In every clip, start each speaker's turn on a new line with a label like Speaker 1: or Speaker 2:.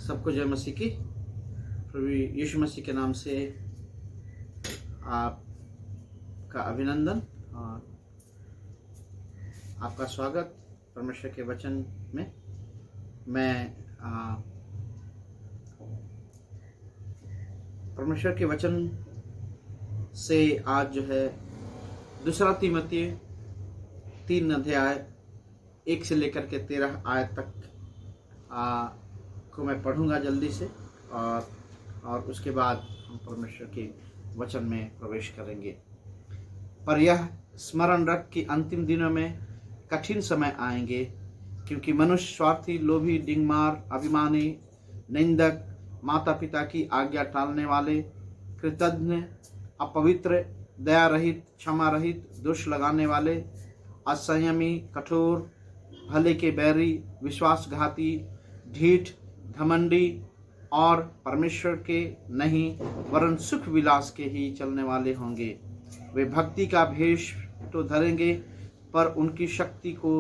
Speaker 1: सबको जय मसीह की। प्रभु यीशु मसीह के नाम से आपका अभिनंदन और आपका स्वागत परमेश्वर के वचन में। मैं परमेश्वर के वचन से आज जो है दूसरा तीमुथिय 3 अध्याय 1 से लेकर के 13 आयत तक को मैं पढ़ूंगा जल्दी से और उसके बाद हम परमेश्वर के वचन में प्रवेश करेंगे। पर यह स्मरण रख कि अंतिम दिनों में कठिन समय आएंगे, क्योंकि मनुष्य स्वार्थी, लोभी, डिंगमार, अभिमानी, निंदक, माता पिता की आज्ञा टालने वाले, कृतज्ञ, अपवित्र, दया रहित, क्षमा रहित, दोष लगाने वाले, असंयमी, कठोर, भले के बैरी, विश्वासघाती, ढीठ, घमंडी और परमेश्वर के नहीं वरन सुख विलास के ही चलने वाले होंगे। वे भक्ति का भेष तो धरेंगे पर उनकी शक्ति को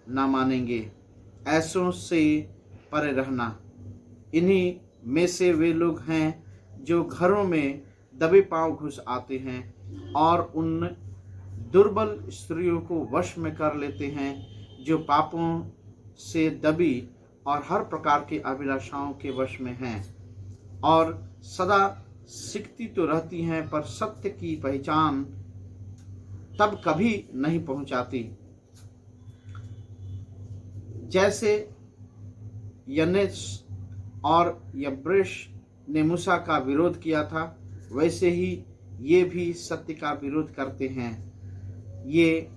Speaker 1: न मानेंगे। ऐसों से परे रहना। इन्हीं में से वे लोग हैं जो घरों में दबे पांव घुस आते हैं और उन दुर्बल स्त्रियों को वश में कर लेते हैं, जो पापों से दबी और हर प्रकार की अभिलाषाओं के वश में हैं और सदा सीखती तो रहती हैं, पर सत्य की पहचान तब कभी नहीं पहुंचाती। जैसे यन्नेस और यब्रेश ने मूसा का विरोध किया था, वैसे ही ये भी सत्य का विरोध करते हैं। ये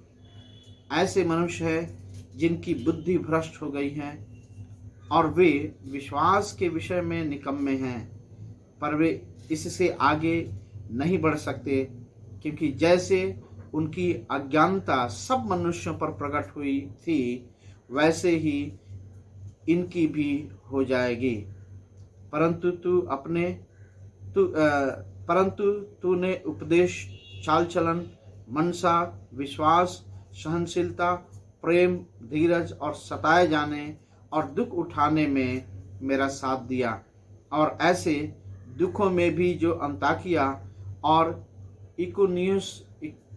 Speaker 1: ऐसे मनुष्य हैं जिनकी बुद्धि भ्रष्ट हो गई है और वे विश्वास के विषय में निकम्मे हैं, पर वे इससे आगे नहीं बढ़ सकते, क्योंकि जैसे उनकी अज्ञानता सब मनुष्यों पर प्रकट हुई थी, वैसे ही इनकी भी हो जाएगी। परंतु तूने उपदेश, चाल चलन, मनसा, विश्वास, सहनशीलता, प्रेम, धीरज और सताए जाने और दुख उठाने में मेरा साथ दिया, और ऐसे दुखों में भी जो अंताकिया और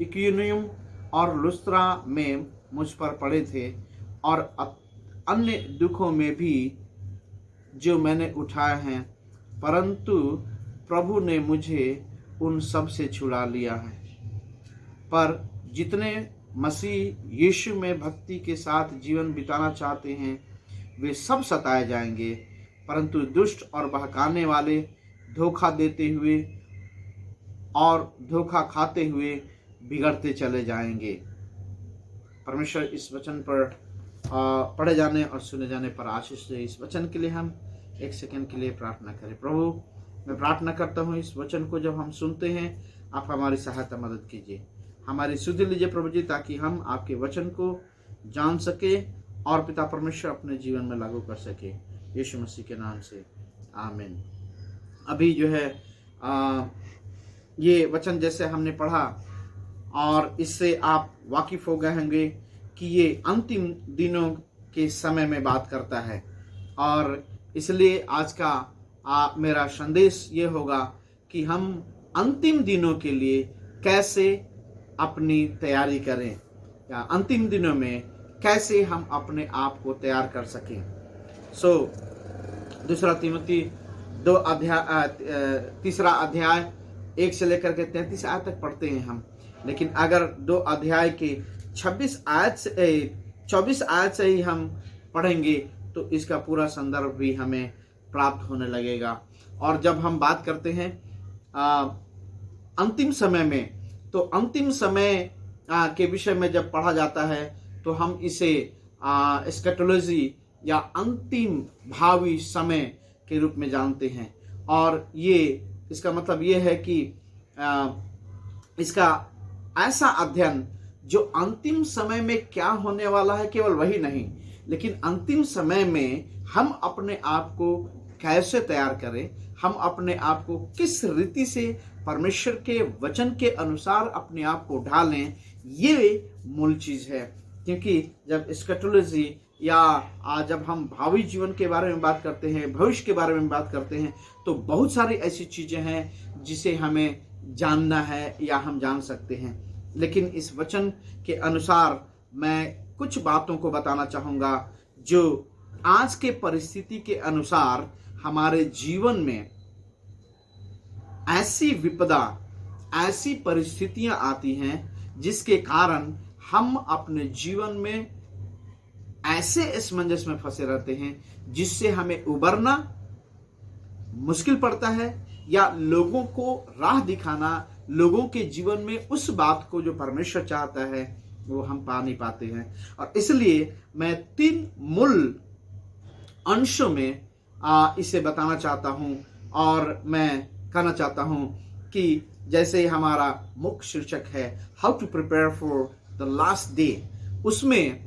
Speaker 1: इकुनियुम और लुस्त्रा में मुझ पर पड़े थे, और अन्य दुखों में भी जो मैंने उठाए हैं, परंतु प्रभु ने मुझे उन सब से छुड़ा लिया है। पर जितने मसीह यीशु में भक्ति के साथ जीवन बिताना चाहते हैं, वे सब सताए जाएंगे, परंतु दुष्ट और बहकाने वाले, धोखा देते हुए और धोखा खाते हुए बिगड़ते चले जाएंगे। परमेश्वर इस वचन पर पढ़े जाने और सुने जाने पर आशीष दे। इस वचन के लिए हम 1 सेकंड के लिए प्रार्थना करें। प्रभु, मैं प्रार्थना करता हूँ, इस वचन को जब हम सुनते हैं, आप हमारी सहायता मदद कीजिए, हमारी सुधि लीजिए प्रभु जी, ताकि हम आपके वचन को जान सके और पिता परमेश्वर अपने जीवन में लागू कर सके। यीशु मसीह के नाम से आमीन। अभी जो है ये वचन जैसे हमने पढ़ा और इससे आप वाकिफ हो गए होंगे कि ये अंतिम दिनों के समय में बात करता है, और इसलिए आज का मेरा संदेश ये होगा कि हम अंतिम दिनों के लिए कैसे अपनी तैयारी करें, या अंतिम दिनों में कैसे हम अपने आप को तैयार कर सकें। दूसरा तीमुथिय 3 अध्याय 1 से लेकर के 33 आयत तक पढ़ते हैं हम, लेकिन अगर 2 अध्याय के 24 आयत से ही हम पढ़ेंगे तो इसका पूरा संदर्भ भी हमें प्राप्त होने लगेगा। और जब हम बात करते हैं अंतिम समय में, तो अंतिम समय के विषय में जब पढ़ा जाता है तो हम इसे एस्केटोलॉजी या अंतिम भावी समय के रूप में जानते हैं, और ये इसका मतलब ये है कि इसका ऐसा अध्ययन जो अंतिम समय में क्या होने वाला है, केवल वही नहीं, लेकिन अंतिम समय में हम अपने आप को कैसे तैयार करें, हम अपने आप को किस रीति से परमेश्वर के वचन के अनुसार अपने आप को ढालें, ये मूल चीज है। क्योंकि जब एस्केटोलॉजी या जब हम भावी जीवन के बारे में बात करते हैं, भविष्य के बारे में बात करते हैं, तो बहुत सारी ऐसी चीज़ें हैं जिसे हमें जानना है या हम जान सकते हैं। लेकिन इस वचन के अनुसार मैं कुछ बातों को बताना चाहूँगा जो आज के परिस्थिति के अनुसार हमारे जीवन में ऐसी विपदा, ऐसी परिस्थितियां आती हैं जिसके कारण हम अपने जीवन में ऐसे असमंजस में फंसे रहते हैं जिससे हमें उबरना मुश्किल पड़ता है, या लोगों को राह दिखाना, लोगों के जीवन में उस बात को जो परमेश्वर चाहता है वो हम पा नहीं पाते हैं। और इसलिए मैं 3 मूल अंशों में इसे बताना चाहता हूं, और मैं कहना चाहता हूं कि जैसे हमारा मुख्य शीर्षक है how to prepare for the last day, उसमें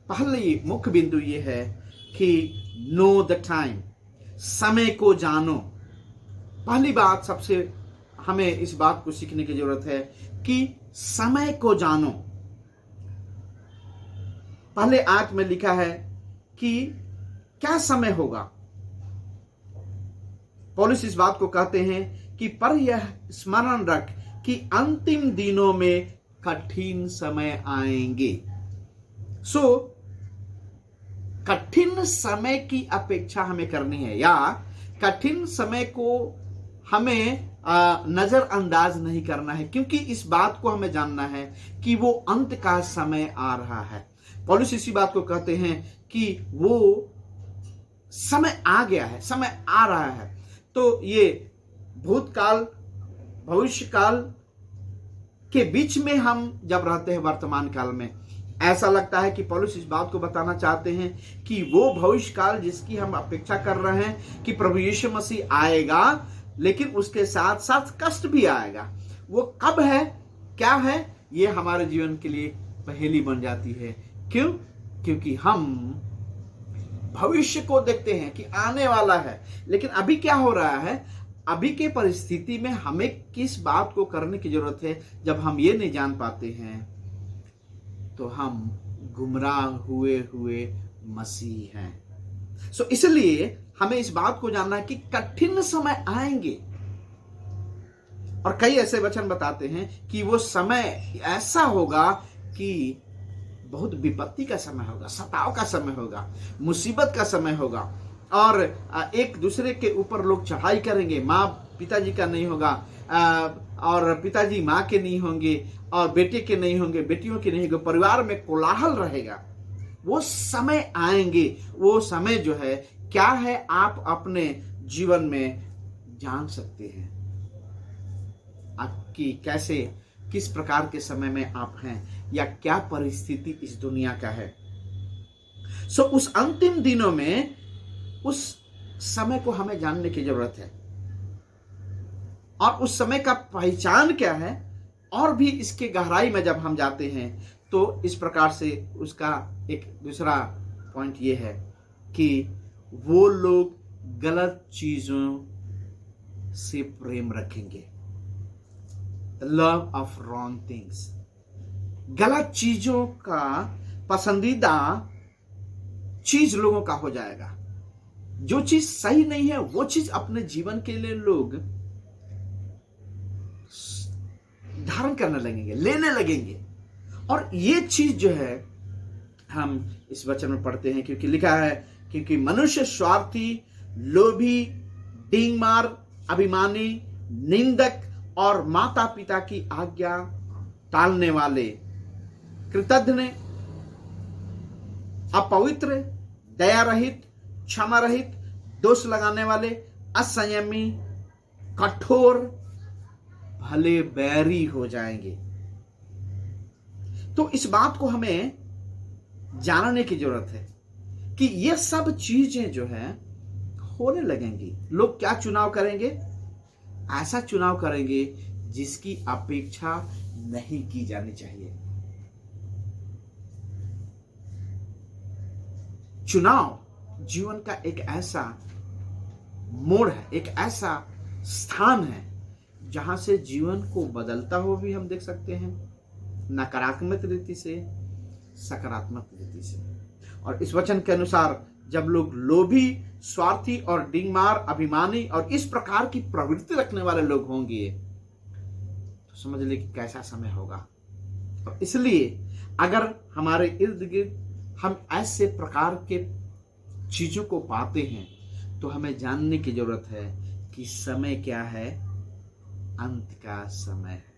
Speaker 1: पहली मुख्य बिंदु ये है कि नो द टाइम, समय को जानो। पहली बात, सबसे हमें इस बात को सीखने की जरूरत है कि समय को जानो। पहले आयत में लिखा है कि क्या समय होगा। पौलुस इस बात को कहते हैं कि पर यह स्मरण रख कि अंतिम दिनों में कठिन समय आएंगे। कठिन समय की अपेक्षा हमें करनी है, या कठिन समय को हमें नजरअंदाज नहीं करना है, क्योंकि इस बात को हमें जानना है कि वो अंत का समय आ रहा है। पौलुस इसी बात को कहते हैं कि वो समय आ गया है, समय आ रहा है। तो ये भूतकाल, भविष्यकाल के बीच में हम जब रहते हैं वर्तमान काल में, ऐसा लगता है कि पौलुस इस बात को बताना चाहते हैं कि वो भविष्यकाल जिसकी हम अपेक्षा कर रहे हैं कि प्रभु यीशु मसीह आएगा, लेकिन उसके साथ साथ कष्ट भी आएगा, वो कब है, क्या है, ये हमारे जीवन के लिए पहेली बन जाती है। क्यों? क्योंकि हम भविष्य को देखते हैं कि आने वाला है, लेकिन अभी क्या हो रहा है, अभी के परिस्थिति में हमें किस बात को करने की जरूरत है। जब हम ये नहीं जान पाते हैं तो हम गुमराह हुए हुए मसीह हैं। इसलिए हमें इस बात को जानना है कि कठिन समय आएंगे, और कई ऐसे वचन बताते हैं कि वो समय ऐसा होगा कि बहुत विपत्ति का समय होगा, सताव का समय होगा, मुसीबत का समय होगा, और एक दूसरे के ऊपर लोग चढ़ाई करेंगे। माँ पिताजी का नहीं होगा, और पिताजी माँ के नहीं होंगे, और बेटे के नहीं होंगे, बेटियों के नहीं होंगे, परिवार में कोलाहल रहेगा। वो समय आएंगे। वो समय जो है क्या है, आप अपने जीवन में जान सकते हैं आपकी कैसे, किस प्रकार के समय में आप हैं, या क्या परिस्थिति इस दुनिया का है। उस अंतिम दिनों में उस समय को हमें जानने की जरूरत है, और उस समय का पहचान क्या है, और भी इसके गहराई में जब हम जाते हैं तो इस प्रकार से उसका एक दूसरा पॉइंट ये है कि वो लोग गलत चीजों से प्रेम रखेंगे, लव ऑफ रॉन्ग थिंग्स। गलत चीजों का पसंदीदा चीज लोगों का हो जाएगा। जो चीज सही नहीं है वो चीज अपने जीवन के लिए लोग धारण करने लगेंगे, लेने लगेंगे। और ये चीज जो है हम इस वचन में पढ़ते हैं, क्योंकि लिखा है क्योंकि मनुष्य स्वार्थी, लोभी, डींगमार, अभिमानी, निंदक और माता पिता की आज्ञा टालने वाले, कृतघ्न, अपवित्र, दया रहित, क्षमा रहित, दोष लगाने वाले, असंयमी, कठोर, भले बैरी हो जाएंगे। तो इस बात को हमें जानने की जरूरत है कि ये सब चीजें जो है होने लगेंगी। लोग क्या चुनाव करेंगे? ऐसा चुनाव करेंगे जिसकी अपेक्षा नहीं की जानी चाहिए। चुनाव जीवन का एक ऐसा मोड़ है, एक ऐसा स्थान है जहां से जीवन को बदलता हुआ भी हम देख सकते हैं, नकारात्मक रीति से, सकारात्मक रीति से। और इस वचन के अनुसार जब लोग लोभी, स्वार्थी और डिंगमार, अभिमानी और इस प्रकार की प्रवृत्ति रखने वाले लोग होंगे, तो समझ ले कि कैसा समय होगा। और इसलिए अगर हमारे इर्द गिर्द हम ऐसे प्रकार के चीजों को पाते हैं, तो हमें जानने की जरूरत है कि समय क्या है, अंत का समय है,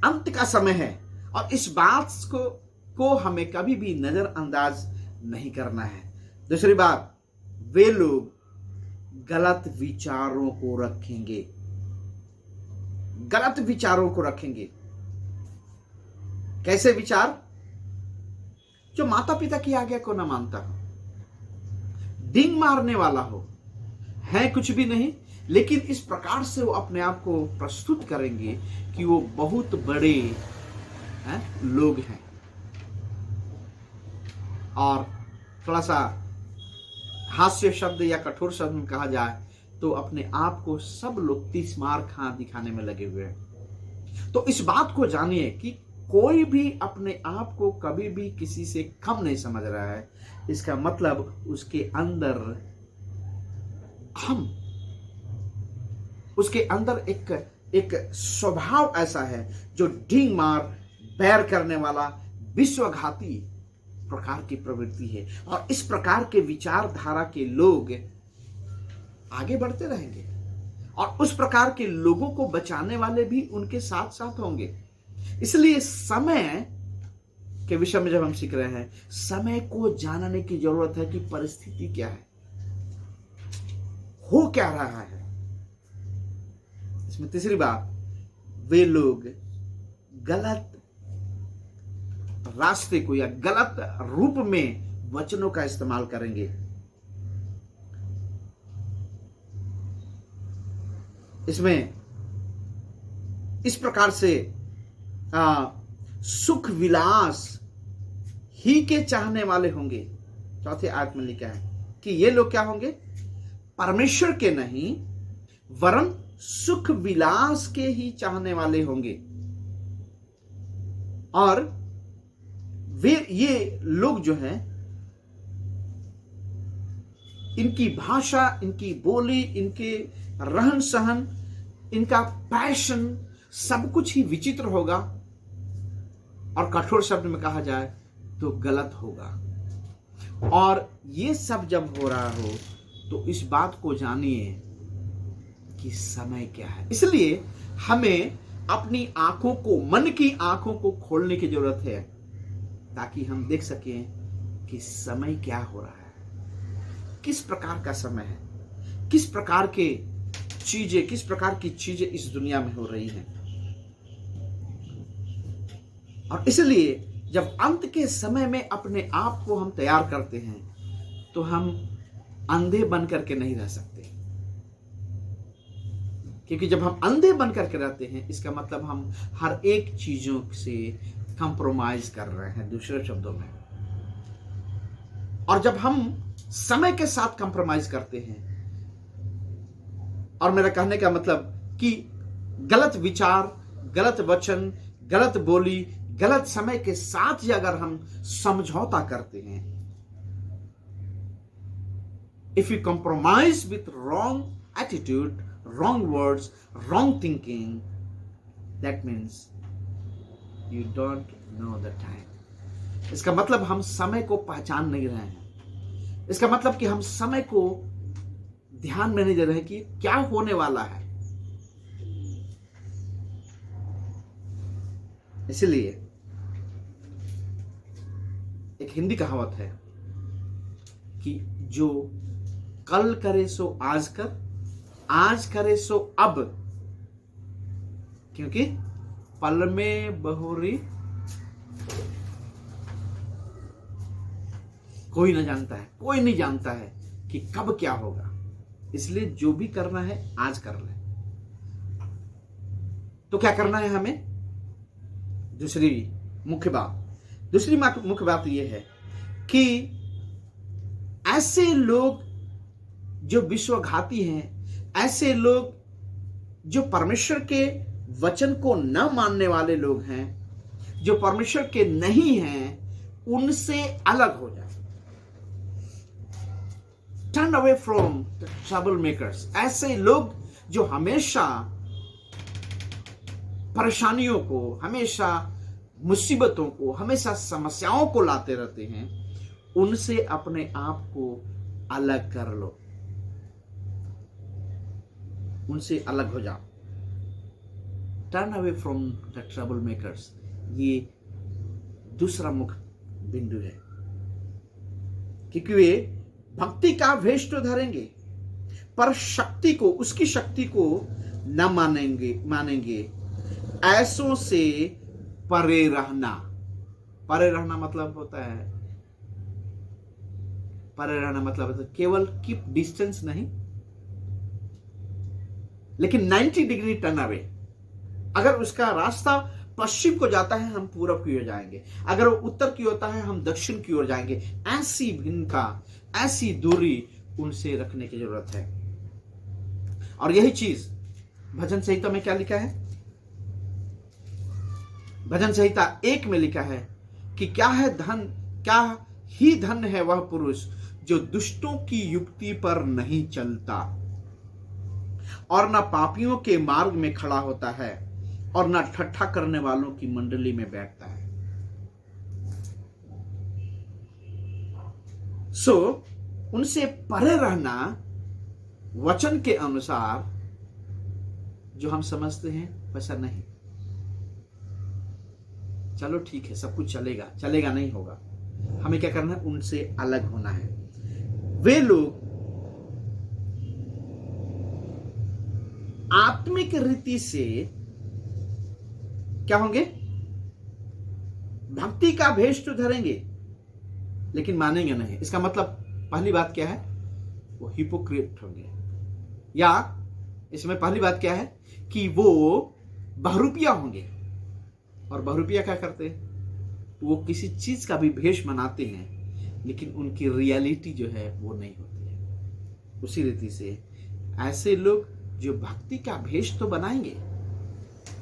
Speaker 1: अंत का समय है। और इस बात को हमें कभी भी नजरअंदाज नहीं करना है। दूसरी बात, वे लोग गलत विचारों को रखेंगे, गलत विचारों को रखेंगे। कैसे विचार? जो माता पिता की आज्ञा को न मानता हो, डिंग मारने वाला हो, है कुछ भी नहीं, लेकिन इस प्रकार से वो अपने आप को प्रस्तुत करेंगे कि वो बहुत बड़े लोग हैं। और थोड़ा सा हास्य शब्द या कठोर शब्द में कहा जाए तो अपने आप को सब लोग 30 मार खा दिखाने में लगे हुए हैं। तो इस बात को जानिए कि कोई भी अपने आप को कभी भी किसी से कम नहीं समझ रहा है। इसका मतलब उसके अंदर एक स्वभाव ऐसा है जो ढींग मार, बैर करने वाला, विश्वघाती प्रकार की प्रवृत्ति है। और इस प्रकार के विचारधारा के लोग आगे बढ़ते रहेंगे और उस प्रकार के लोगों को बचाने वाले भी उनके साथ साथ होंगे। इसलिए समय के विषय में जब हम सीख रहे हैं, समय को जानने की जरूरत है कि परिस्थिति क्या है, हो क्या रहा है। इसमें तीसरी बात, वे लोग गलत रास्ते को या गलत रूप में वचनों का इस्तेमाल करेंगे। इसमें इस प्रकार से सुख विलास ही के चाहने वाले होंगे। चौथे आयत में लिखा है कि ये लोग क्या होंगे? परमेश्वर के नहीं वरन सुख विलास के ही चाहने वाले होंगे। और ये लोग जो हैं, इनकी भाषा, इनकी बोली, इनके रहन सहन, इनका पैशन, सब कुछ ही विचित्र होगा और कठोर शब्द में कहा जाए तो गलत होगा। और ये सब जब हो रहा हो तो इस बात को जानिए कि समय क्या है। इसलिए हमें अपनी आंखों को, मन की आंखों को खोलने की जरूरत है ताकि हम देख सकें कि समय क्या हो रहा है, किस प्रकार का समय है, किस प्रकार की चीजें इस दुनिया में हो रही हैं। और इसलिए जब अंत के समय में अपने आप को हम तैयार करते हैं तो हम अंधे बन करके नहीं रह सकते, क्योंकि जब हम अंधे बन करके रहते हैं इसका मतलब हम हर एक चीजों से कंप्रोमाइज कर रहे हैं, दूसरे शब्दों में। और जब हम समय के साथ कंप्रोमाइज करते हैं, और मेरा कहने का मतलब कि गलत विचार, गलत वचन, गलत बोली, गलत समय के साथ ही अगर हम समझौता करते हैं, if you compromise with wrong attitude, wrong words, wrong thinking, that means you don't know the time. इसका मतलब हम समय को पहचान नहीं रहे हैं। इसका मतलब कि हम समय को ध्यान में नहीं दे रहे हैं कि क्या होने वाला है। इसलिए एक हिंदी कहावत है कि जो कल करे सो आज कर, आज करे सो अब, क्योंकि पल में बहुरी कोई नहीं जानता है कि कब क्या होगा। इसलिए जो भी करना है आज कर ले। तो क्या करना है हमें? दूसरी मुख्य बात यह है कि ऐसे लोग जो विश्वघाती हैं, ऐसे लोग जो परमेश्वर के वचन को न मानने वाले लोग हैं, जो परमेश्वर के नहीं हैं, उनसे अलग हो जाए। Turn away from the trouble makers, ऐसे लोग जो हमेशा परेशानियों को, हमेशा मुसीबतों को, हमेशा समस्याओं को लाते रहते हैं, उनसे अपने आप को अलग कर लो, उनसे अलग हो जाओ। Turn away from the trouble makers, ये दूसरा मुख्य बिंदु है, क्योंकि वे भक्ति का वेश तो धरेंगे पर शक्ति को, उसकी शक्ति को न मानेंगे। ऐसों से परे रहना, परे रहना मतलब होता है, परे रहना मतलब होता है केवल कीप डिस्टेंस नहीं, लेकिन 90 डिग्री टर्न अवे। अगर उसका रास्ता पश्चिम को जाता है, हम पूरब की ओर जाएंगे। अगर वो उत्तर की होता है, हम दक्षिण की ओर जाएंगे। ऐसी भिन्नता, ऐसी दूरी उनसे रखने की जरूरत है। और यही चीज भजन संहिता में क्या लिखा है? भजन संहिता 1 में लिखा है कि क्या ही धन है वह पुरुष जो दुष्टों की युक्ति पर नहीं चलता और न पापियों के मार्ग में खड़ा होता है और न ठट्ठा करने वालों की मंडली में बैठता है। उनसे परे रहना वचन के अनुसार जो हम समझते हैं वैसा नहीं। चलो ठीक है, सब कुछ चलेगा नहीं होगा। हमें क्या करना है? उनसे अलग होना है। वे लोग आत्मिक रीति से क्या होंगे? भक्ति का भेष तो धरेंगे लेकिन मानेंगे नहीं। इसका मतलब पहली बात क्या है? वो हिपोक्रेट होंगे। या इसमें पहली बात क्या है कि वो बहरूपिया होंगे। और बहरूपिया क्या करते हैं? वो किसी चीज का भी भेष बनाते हैं लेकिन उनकी रियलिटी जो है वो नहीं होती है। उसी रीति से ऐसे लोग जो भक्ति का भेष तो बनाएंगे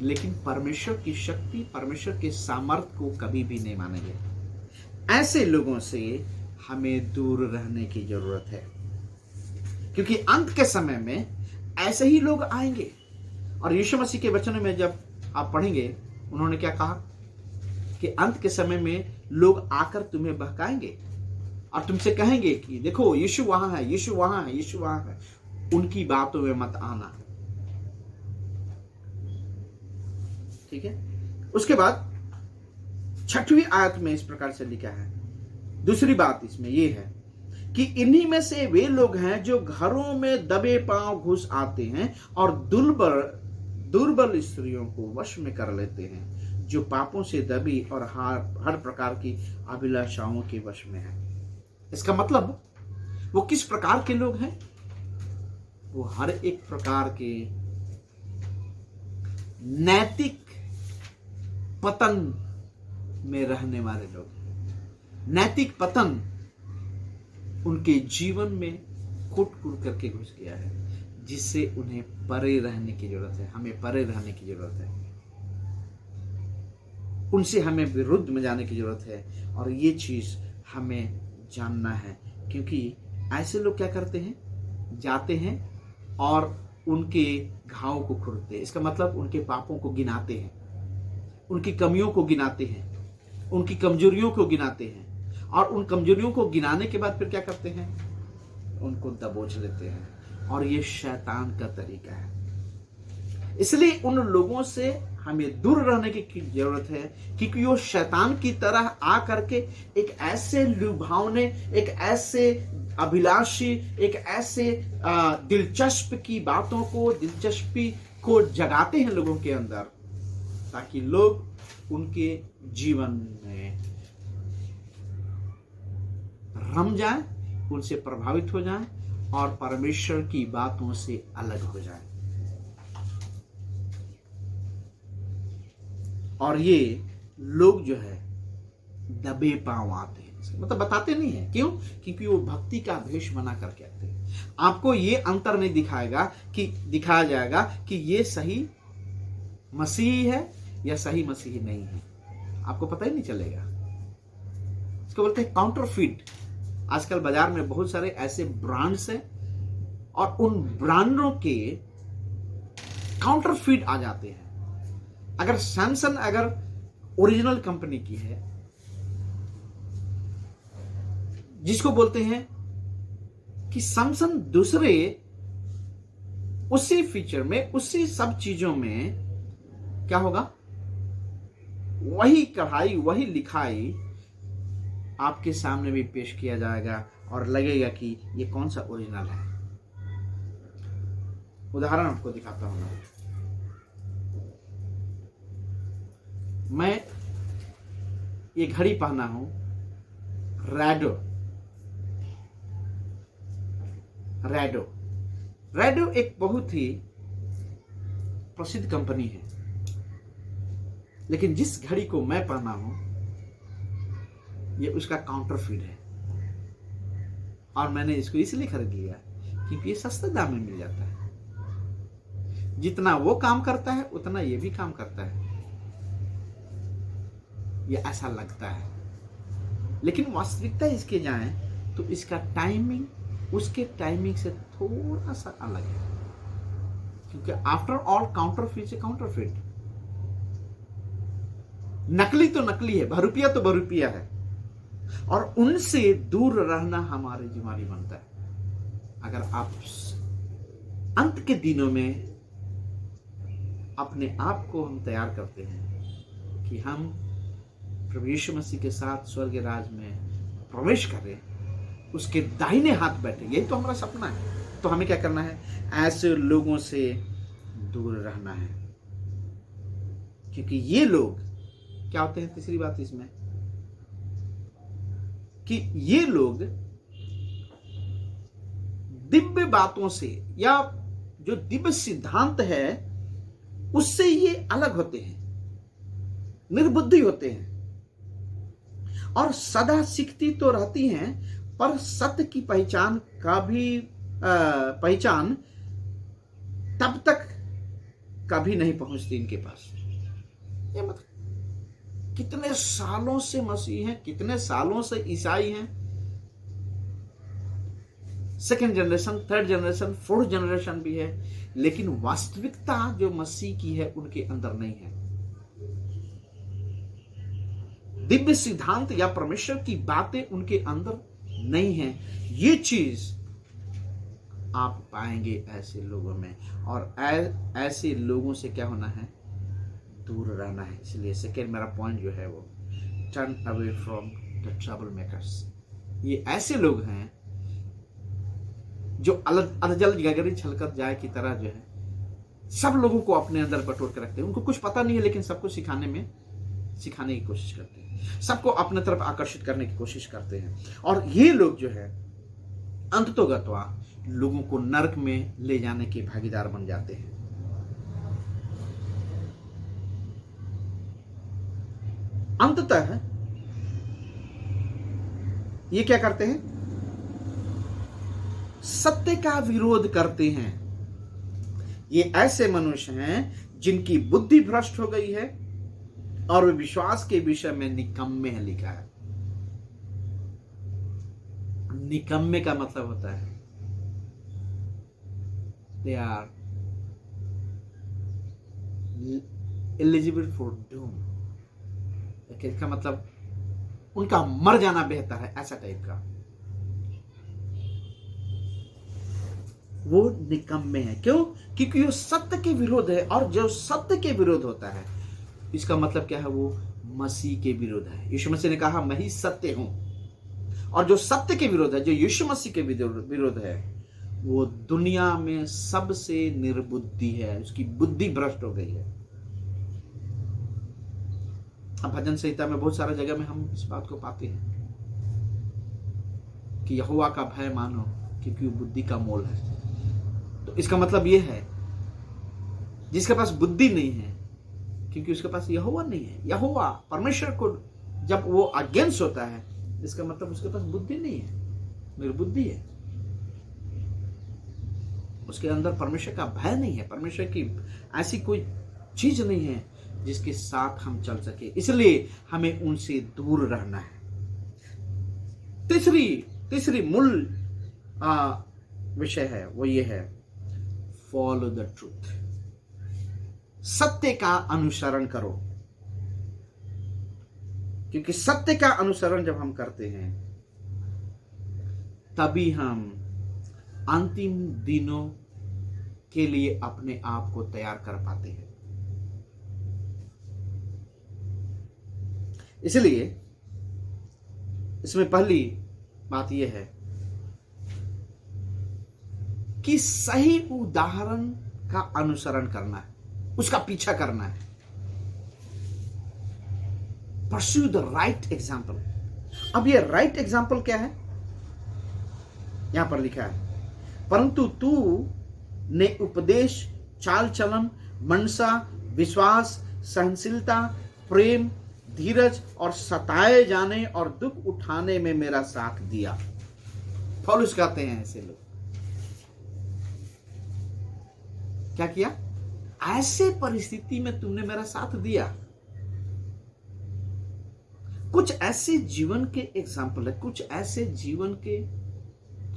Speaker 1: लेकिन परमेश्वर की शक्ति, परमेश्वर के सामर्थ्य को कभी भी नहीं मानेंगे। ऐसे लोगों से हमें दूर रहने की जरूरत है, क्योंकि अंत के समय में ऐसे ही लोग आएंगे। और यीशु मसीह के वचनों में जब आप पढ़ेंगे, उन्होंने क्या कहा कि अंत के समय में लोग आकर तुम्हें बहकाएंगे और तुमसे कहेंगे कि देखो यीशु वहां है, यीशु वहां है, यीशु वहां है। उनकी बातों में मत आना, ठीक है। उसके बाद 6वीं आयत में इस प्रकार से लिखा है। दूसरी बात इसमें यह है कि इन्हीं में से वे लोग हैं जो घरों में दबे पांव घुस आते हैं और दुर्बल स्त्रियों को वश में कर लेते हैं, जो पापों से दबी और हर प्रकार की अभिलाषाओं के वश में है। इसका मतलब वो किस प्रकार के लोग हैं? वो हर एक प्रकार के नैतिक पतन में रहने वाले लोग हैं। नैतिक पतन उनके जीवन में कुट करके घुस गया है, जिससे उन्हें परे रहने की जरूरत है। हमें परे रहने की जरूरत है, उनसे हमें विरुद्ध में जाने की जरूरत है। और ये चीज हमें जानना है, क्योंकि ऐसे लोग क्या करते हैं? जाते हैं और उनके घाव को खुरते हैं। इसका मतलब उनके पापों को गिनाते हैं, उनकी कमियों को गिनाते हैं, उनकी कमजोरियों को गिनाते हैं, और उन कमजोरियों को गिनाने के बाद फिर क्या करते हैं? उनको दबोच लेते हैं। और ये शैतान का तरीका है। इसलिए उन लोगों से हमें दूर रहने की जरूरत है, क्योंकि वो शैतान की तरह आ करके एक ऐसे लुभावने, एक ऐसे अभिलाषी, एक ऐसे दिलचस्पी को जगाते हैं लोगों के अंदर, ताकि लोग उनके जीवन में रम जाएं, उनसे प्रभावित हो जाएं और परमेश्वर की बातों से अलग हो जाएं। और ये लोग जो है दबे पांव आते हैं, मतलब बताते नहीं है। क्यों? क्योंकि वो भक्ति का भेष बना करके आते हैं। आपको ये अंतर नहीं दिखाया जाएगा कि ये सही मसीही है या सही मसीही नहीं है। आपको पता ही नहीं चलेगा। इसको बोलते हैं काउंटरफीट। आजकल बाजार में बहुत सारे ऐसे ब्रांड्स हैं और उन ब्रांडों के काउंटरफीट आ जाते हैं। अगर सैमसंग अगर ओरिजिनल कंपनी की है, जिसको बोलते हैं कि सैमसंग दूसरे उसी फीचर में, उसी सब चीजों में क्या होगा, वही कढ़ाई वही लिखाई आपके सामने भी पेश किया जाएगा और लगेगा कि ये कौन सा ओरिजिनल है। उदाहरण आपको दिखाता हूं मैं ये घड़ी पहना हूं रैडो एक बहुत ही प्रसिद्ध कंपनी है, लेकिन जिस घड़ी को मैं पहना हूं ये उसका काउंटरफीट है। और मैंने इसको इसलिए खरीद लिया क्योंकि ये सस्ते दाम में मिल जाता है। जितना वो काम करता है उतना ये भी काम करता है, ये ऐसा लगता है। लेकिन वास्तविकता इसके जाएं तो इसका टाइमिंग उसके टाइमिंग से थोड़ा सा अलग है, क्योंकि आफ्टर ऑल काउंटरफीट से काउंटरफीट, नकली तो नकली है, बहुरूपिया तो बहुरूपिया है, और उनसे दूर रहना हमारी जिम्मेदारी बनता है। अगर आप अंत के दिनों में अपने आप को हम तैयार करते हैं कि हम प्रभु यीशु मसीह के साथ स्वर्ग राज में प्रवेश करें, उसके दाहिने हाथ बैठे, यही तो हमारा सपना है, तो हमें क्या करना है, ऐसे लोगों से दूर रहना है। क्योंकि ये लोग क्या होते हैं, तीसरी बात इसमें कि ये लोग दिव्य बातों से या जो दिव्य सिद्धांत है उससे ये अलग होते हैं, निर्बुद्धि होते हैं और सदा सीखती तो रहती हैं, पर सत्य की पहचान तब तक कभी नहीं पहुंचती इनके पास। ये मतलब कितने सालों से मसीह हैं, कितने सालों से ईसाई हैं, second generation, third generation, fourth generation भी है, लेकिन वास्तविकता जो मसीह की है उनके अंदर नहीं है। दिव्य सिद्धांत या परमेश्वर की बातें उनके अंदर नहीं है। ये चीज आप पाएंगे ऐसे लोगों में, और ऐसे लोगों से क्या होना है, दूर रहना है। इसलिए सेकेंड मेरा पॉइंट जो है वो turn away from the trouble makers. ये ऐसे लोग हैं जो अधजल गगरी छलकर जाए की तरह जो है सब लोगों को अपने अंदर बटोर के रखते हैं। उनको कुछ पता नहीं है, लेकिन सबको सिखाने की कोशिश करते हैं, सबको अपने तरफ आकर्षित करने की कोशिश करते हैं। और ये लोग जो है अंततोगत्वा लोगों को नरक में ले जाने के भागीदार बन जाते हैं। अंततः ये क्या करते हैं, सत्य का विरोध करते हैं। ये ऐसे मनुष्य हैं जिनकी बुद्धि भ्रष्ट हो गई है और वे विश्वास के विषय में निकम्मे है लिखा है। निकम्मे का मतलब होता है they are eligible for doom. इसका मतलब उनका मर जाना बेहतर है, ऐसा टाइप का वो निकम्मे है। क्यों? क्योंकि वो सत्य के विरोध है, और जो सत्य के विरोध होता है इसका मतलब क्या है, वो मसीह के विरोध है। यीशु मसीह ने कहा मैं ही सत्य हूं, और जो सत्य के विरोध है, जो यीशु मसीह के विरोध है, वो दुनिया में सबसे निर्बुद्धि है, उसकी बुद्धि भ्रष्ट हो गई है। अब भजन संहिता में बहुत सारा जगह में हम इस बात को पाते हैं कि यहोवा का भय मानो क्योंकि वो बुद्धि का मोल है। तो इसका मतलब ये है जिसके पास बुद्धि नहीं है क्योंकि उसके पास यहोवा नहीं है। यहोवा परमेश्वर को जब वो अगेंस्ट होता है, इसका मतलब उसके पास बुद्धि नहीं है, निर्बुद्धि है, उसके अंदर परमेश्वर का भय नहीं है, परमेश्वर की ऐसी कोई चीज नहीं है जिसके साथ हम चल सके। इसलिए हमें उनसे दूर रहना है। तीसरी मूल विषय है, वो ये है, फॉलो द ट्रूथ। सत्य का अनुसरण करो, क्योंकि सत्य का अनुसरण जब हम करते हैं तभी हम अंतिम दिनों के लिए अपने आप को तैयार कर पाते हैं। इसलिए इसमें पहली बात यह है कि सही उदाहरण का अनुसरण करना है, उसका पीछा करना है। Pursue the right example. अब ये राइट एग्जाम्पल क्या है? यहां पर लिखा है, परंतु तू ने उपदेश, चाल चलन, मनसा, विश्वास, सहनशीलता, प्रेम, धीरज और सताए जाने और दुख उठाने में मेरा साथ दिया। पौलुस कहते हैं ऐसे लोग क्या किया? ऐसे परिस्थिति में तुमने मेरा साथ दिया। कुछ ऐसे जीवन के एग्जाम्पल है, कुछ ऐसे जीवन के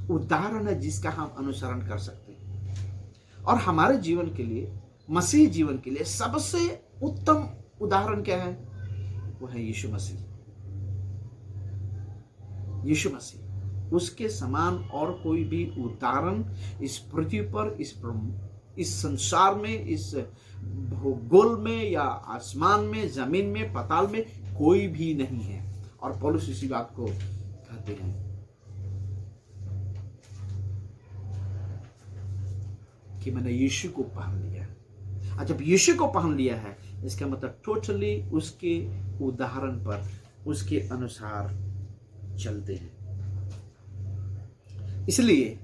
Speaker 1: उदाहरण है जिसका हम अनुसरण कर सकते हैं। और हमारे जीवन के लिए, मसीह जीवन के लिए सबसे उत्तम उदाहरण क्या है? वो है यीशु मसीह। यीशु मसीह, उसके समान और कोई भी उदाहरण इस पृथ्वी पर, इस संसार में, इस भूगोल में या आसमान में, जमीन में, पाताल में कोई भी नहीं है। और पौलुस इसी बात को कहते हैं कि मैंने यीशु को पहन लिया। और जब यीशु को पहन लिया है, इसका मतलब टोटली उसके उदाहरण पर, उसके अनुसार चलते हैं। इसलिए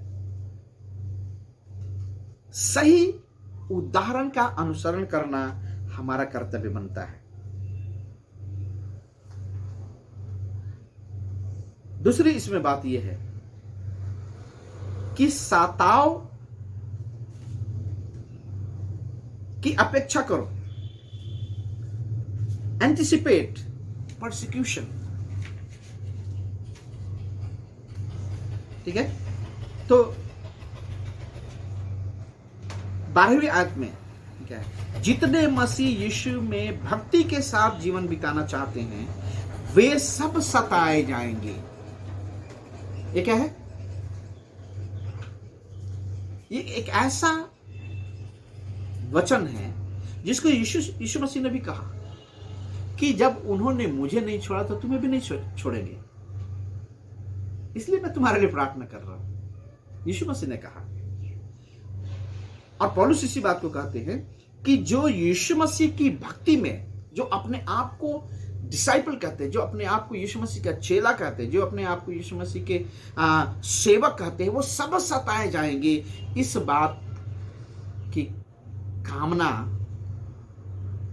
Speaker 1: सही उदाहरण का अनुसरण करना हमारा कर्तव्य बनता है। दूसरी इसमें बात यह है कि सताव की अपेक्षा करो, एंटिसिपेट परसिक्यूशन। ठीक है, तो 12वीं आयत में क्या है? जितने मसीह यीशु में भक्ति के साथ जीवन बिताना चाहते हैं वे सब सताए जाएंगे। ये क्या है? ये एक ऐसा वचन है जिसको यीशु मसीह ने भी कहा कि जब उन्होंने मुझे नहीं छोड़ा तो तुम्हें भी नहीं छोड़ेंगे, इसलिए मैं तुम्हारे लिए प्रार्थना कर रहा हूं, यीशु मसीह ने कहा। और पौलुस इसी बात को कहते हैं कि जो यीशु मसीह की भक्ति में, जो अपने आप को डिसाइपल कहते हैं, जो अपने आप को यीशु मसीह का चेला कहते हैं, जो अपने आप को यीशु मसीह के सेवक कहते हैं, वो सब सताए जाएंगे। इस बात की कामना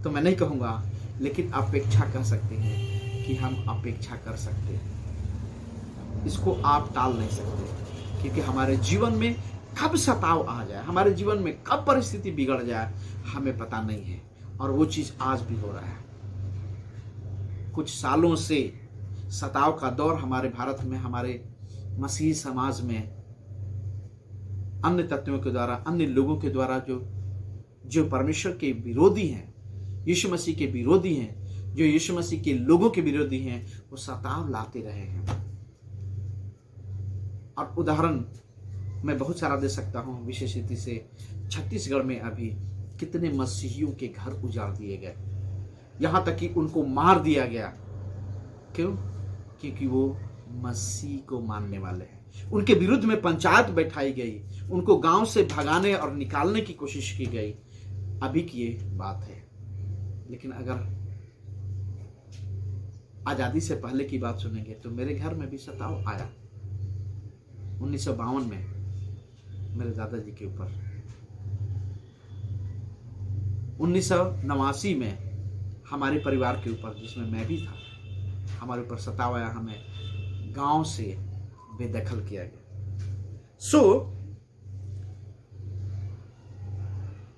Speaker 1: तो मैं नहीं कहूंगा, लेकिन अपेक्षा कर सकते हैं कि हम अपेक्षा कर सकते हैं। इसको आप टाल नहीं सकते, क्योंकि हमारे जीवन में कब सताव आ जाए, हमारे जीवन में कब परिस्थिति बिगड़ जाए, हमें पता नहीं है। और वो चीज आज भी हो रहा है। कुछ सालों से सताव का दौर हमारे भारत में, हमारे मसीही समाज में अन्य तत्वों के द्वारा, अन्य लोगों के द्वारा जो परमेश्वर के विरोधी हैं, यीशु मसीह के विरोधी हैं, जो यीशु मसीह के लोगों के विरोधी हैं, वो सताव लाते रहे हैं। और उदाहरण मैं बहुत सारा दे सकता हूं। विशेष रीति से छत्तीसगढ़ में अभी कितने मसीहियों के घर उजाड़ दिए गए, यहां तक कि उनको मार दिया गया। क्यों? क्योंकि वो मसीह को मानने वाले हैं। उनके विरुद्ध में पंचायत बैठाई गई, उनको गांव से भगाने और निकालने की कोशिश की गई। अभी की ये बात है, लेकिन अगर आजादी से पहले की बात सुनेंगे तो मेरे घर में भी सताव आया 1952 में मेरे दादाजी के ऊपर। 1989 में हमारे परिवार के ऊपर, जिसमें मैं भी था, हमारे ऊपर सताव आया, हमें गांव से बेदखल किया गया।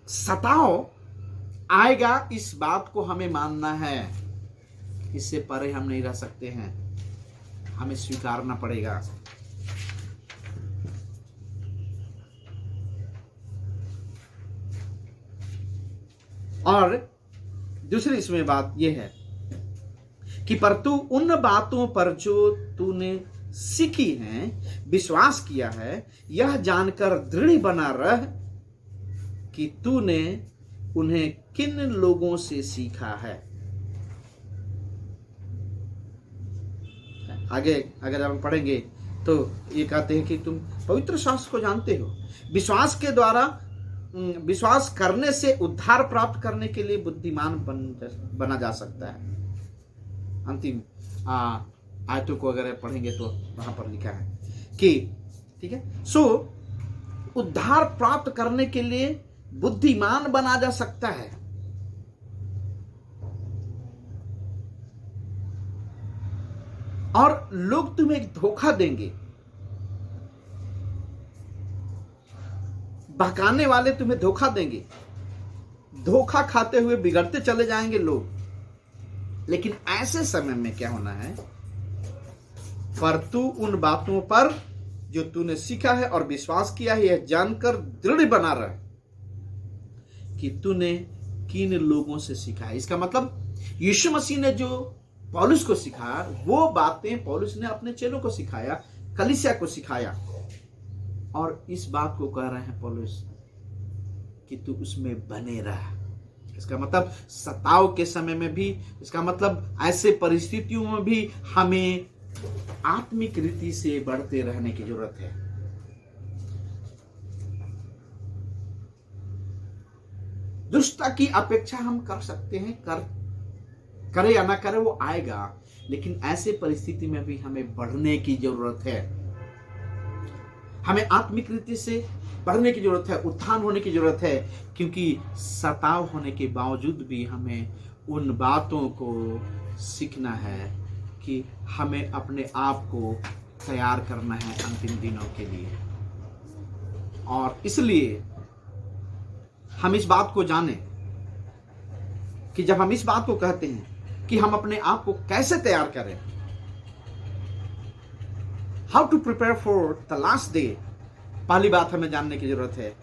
Speaker 1: सताव आएगा, इस बात को हमें मानना है। इससे परे हम नहीं रह सकते हैं। हमें स्वीकारना पड़ेगा। और दूसरी इसमें बात यह है कि पर तू उन बातों पर जो तूने सीखी हैं, विश्वास किया है, यह जानकर दृढ़ बना रह कि तूने उन्हें किन लोगों से सीखा है। आगे अगर हम पढ़ेंगे तो ये कहते हैं कि तुम पवित्र शास्त्र को जानते हो, विश्वास के द्वारा विश्वास करने से उद्धार प्राप्त करने के लिए बुद्धिमान बना जा सकता है। अंतिम आयतों को अगर पढ़ेंगे तो वहां पर लिखा है कि ठीक है, सो उद्धार प्राप्त करने के लिए बुद्धिमान बना जा सकता है। और लोग तुम्हें एक धोखा देंगे, बहकाने वाले तुम्हें धोखा देंगे, धोखा खाते हुए बिगड़ते चले जाएंगे लोग। लेकिन ऐसे समय में क्या होना है, पर तू उन बातों पर जो तूने सीखा है और विश्वास किया है, यह जानकर दृढ़ बना रहे कि तूने किन लोगों से सीखा है। इसका मतलब यीशु मसीह ने जो पौलुस को सिखाया, वो बातें पौलुस ने अपने चेलों को सिखाया, कलीसिया को सिखाया। और इस बात को कह रहे हैं पौलुस कि तू उसमें बने रह। इसका मतलब सताव के समय में भी, इसका मतलब ऐसे परिस्थितियों में भी हमें आत्मिक रीति से बढ़ते रहने की जरूरत है। दुष्टता की अपेक्षा हम कर सकते हैं, करे या ना करे वो आएगा, लेकिन ऐसे परिस्थिति में भी हमें बढ़ने की जरूरत है। हमें आत्मिक रीति से बढ़ने की जरूरत है, उत्थान होने की जरूरत है, क्योंकि सताव होने के बावजूद भी हमें उन बातों को सीखना है कि हमें अपने आप को तैयार करना है अंतिम दिनों के लिए। और इसलिए हम इस बात को जानें कि जब हम इस बात को कहते हैं कि हम अपने आप को कैसे तैयार करें, how to prepare for the last day, पहली बात हमें जानने की जरूरत है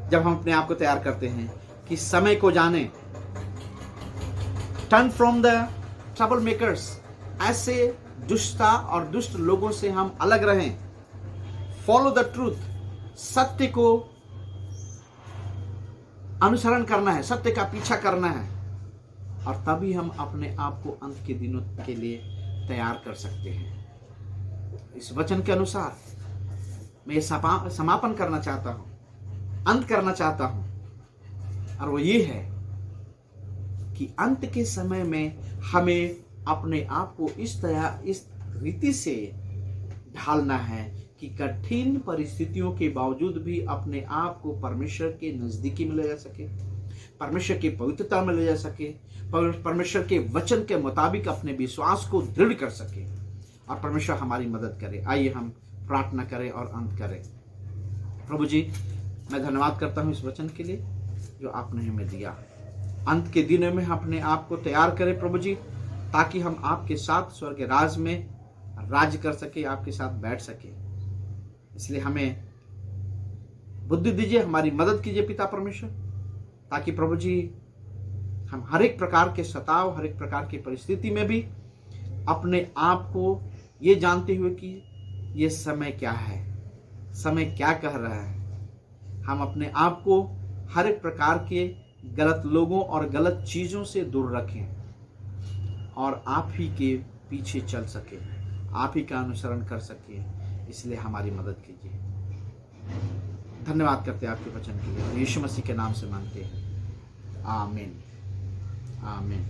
Speaker 1: जब हम अपने आप को तैयार करते हैं कि समय को जाने, turn from the trouble makers, ऐसे दुष्टता और दुष्ट लोगों से हम अलग रहें, फॉलो द ट्रूथ, सत्य को अनुसरण करना है, सत्य का पीछा करना है, और तभी हम अपने आप को अंत के दिनों के लिए तैयार कर सकते हैं। इस वचन के अनुसार मैं समापन करना चाहता हूं, अंत करना चाहता हूं, और वो ये है कि अंत के समय में हमें अपने आप को इस रीति से ढालना है कि कठिन परिस्थितियों के बावजूद भी अपने आप को परमेश्वर के नजदीकी में ले जा सके, परमेश्वर की पवित्रता में ले जा सके, परमेश्वर के वचन के मुताबिक अपने विश्वास को दृढ़ कर सके, और परमेश्वर हमारी मदद करे। आइए हम प्रार्थना करें और अंत करें। प्रभु जी, मैं धन्यवाद करता हूँ इस वचन के लिए जो आपने हमें दिया। अंत के दिनों में हम अपने आप को तैयार करें प्रभु जी, ताकि हम आपके साथ स्वर्ग राज में राज्य कर सके, आपके साथ बैठ सके। इसलिए हमें बुद्धि दीजिए, हमारी मदद कीजिए पिता परमेश्वर, ताकि प्रभु जी हम हर एक प्रकार के सताव, हर एक प्रकार की परिस्थिति में भी अपने आप को ये जानते हुए कि ये समय क्या है, समय क्या कह रहा है, हम अपने आप को हर एक प्रकार के गलत लोगों और गलत चीज़ों से दूर रखें और आप ही के पीछे चल सके, आप ही का अनुसरण कर सके। इसलिए हमारी मदद कीजिए। धन्यवाद करते हैं आपके वचन के लिए, यीशु मसीह के नाम से मांगते हैं, आमीन, आमीन।